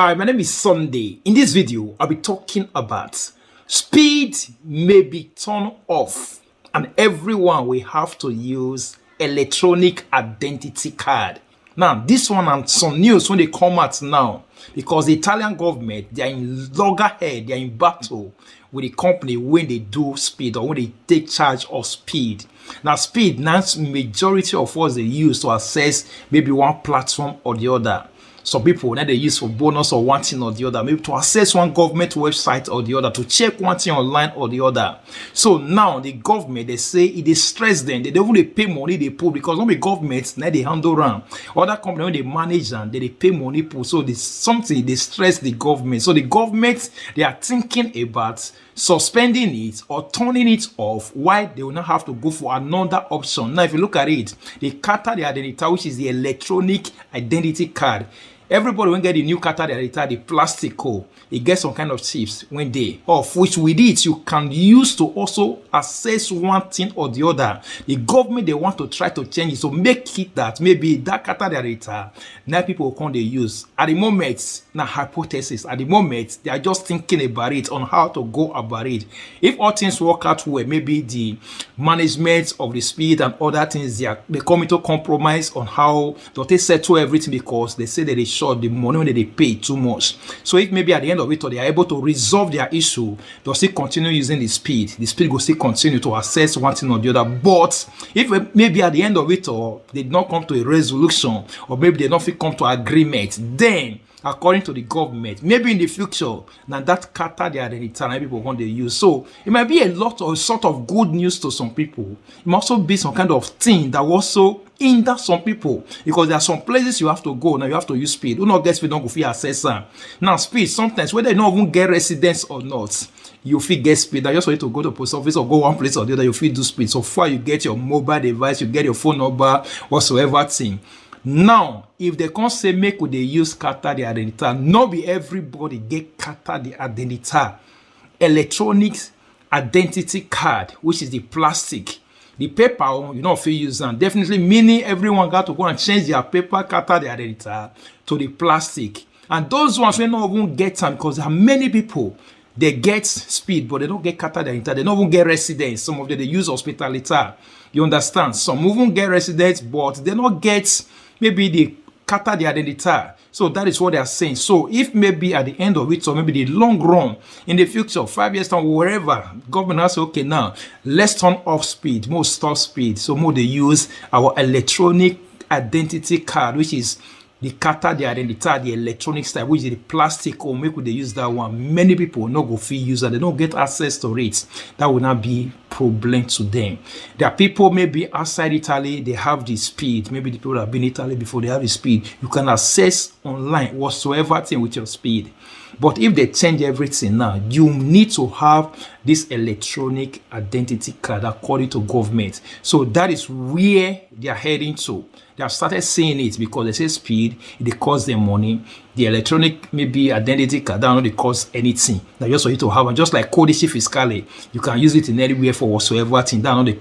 Hi, my name is Sunday. In this video, I'll be talking about speed may be turned off and everyone will have to use electronic identity card. Now, this one and some news when they come out now because the Italian government, they are in loggerhead, they are in battle with the company when they do speed or when they take charge of speed. Now, speed, now majority of us they use to access maybe one platform or the other. Some people now they use for bonus or one thing or the other, maybe to access one government website or the other, to check one thing online or the other. So now the government, they say it is stress them. They don't really pay money they put because not the government now they handle around. Other companies when they manage them, they pay money put. So this something they stress the government. So the government they are thinking about suspending it or turning it off. Why they will not have to go for another option. Now, if you look at it, they Qatar the identity, which is the electronic identity card. Everybody when get the new Qatar the plastic code, it gets some kind of chips when they off, which with it you can use to also access one thing or the other. The government they want to try to change it, so make it that maybe that Qatar now people can they use. At the moment, now hypothesis. At the moment, they are just thinking about it on how to go about it. If all things work out well, maybe the management of the speed and other things they come into compromise on how they settle everything because they say that they short the money when they pay too much. So if maybe at the end of it, or they are able to resolve their issue, they'll still continue using the speed will still continue to access one thing or the other. But if maybe at the end of it, or they did not come to a resolution, or maybe they don't feel come to agreement, then according to the government, maybe in the future, now that Qatar the identity people want to use. So it might be a lot of sort of good news to some people. It might also be some kind of thing that also hinder some people because there are some places you have to go. Now you have to use speed. Do not get speed, don't go for access. Now speed sometimes whether you don't even get residence or not, you feel get speed. I just want you to go to post office or go one place or the other, you feel do speed. So far you get your mobile device, you get your phone number, whatsoever thing. Now, if they can't say make they use Qatar the identity, not be everybody get Qatar the identity, electronic identity card, which is the plastic. The paper, you know, if you use them, definitely meaning everyone got to go and change their paper Qatar the identity to the plastic. And those ones will not even get them because there are many people. They get speed, but they don't get Qatar the identity. They don't even get residence. Some of them they use hospitality. You understand? Some even get residence, but they don't get maybe the Qatar the identity. So that is what they are saying. So if maybe at the end of it, or maybe the long run in the future, 5 years time, wherever, government has okay now, let's turn off speed, more stop speed. So more they use our electronic identity card, which is the Qatar the identity, the electronic style, which is the plastic, or maybe they use that one. Many people will not go free use that, they don't get access to it. That will not be problem to them. There are people maybe outside Italy, they have the speed. Maybe the people that have been in Italy before, they have the speed. You can access online whatsoever thing with your speed. But if they change everything now, you need to have this electronic identity card according to government. So that is where they are heading to. They have started saying it because they say speed, it costs them money. The electronic maybe identity card, that don't cost anything. That just for you to have, and just like codice fiscale, you can use it in anywhere for whatsoever thing. That don't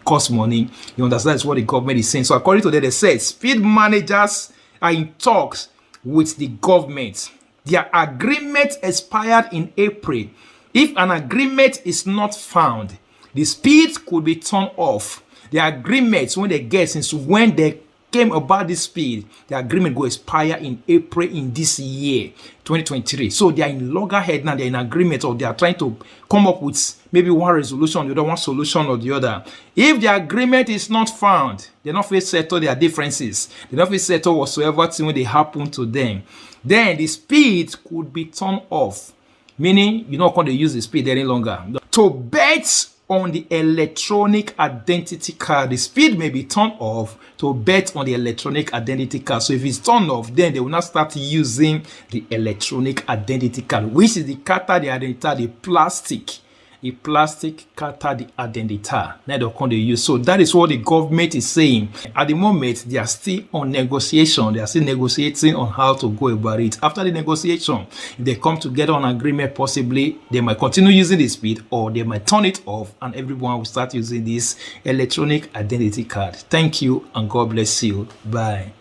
cost money. You understand? That's what the government is saying. So according to that, they said speed managers are in talks with the government. Their agreement expired in April. If an agreement is not found, the speed could be turned off. The agreements when they get since when they came about this speed, the agreement will expire in April in this year, 2023. So they are in loggerhead now, they're in agreement, or they are trying to come up with maybe one resolution, the other one solution or the other. If the agreement is not found, they're not going to settle their differences. They're not going to settle whatsoever thing when they happen to them. Then the speed could be turned off, meaning you're not going to use the speed any longer. To bet on the electronic identity card, the speed may be turned off to bet on the electronic identity card. So if it's turned off, then they will not start using the electronic identity card, which is the Qatar the identity, the plastic Qatar the identity. Now they're going to use. So that is what the government is saying. At the moment, they are still on negotiation. They are still negotiating on how to go about it. After the negotiation, if they come together on agreement, possibly they might continue using the speed, or they might turn it off, and everyone will start using this electronic identity card. Thank you, and God bless you. Bye.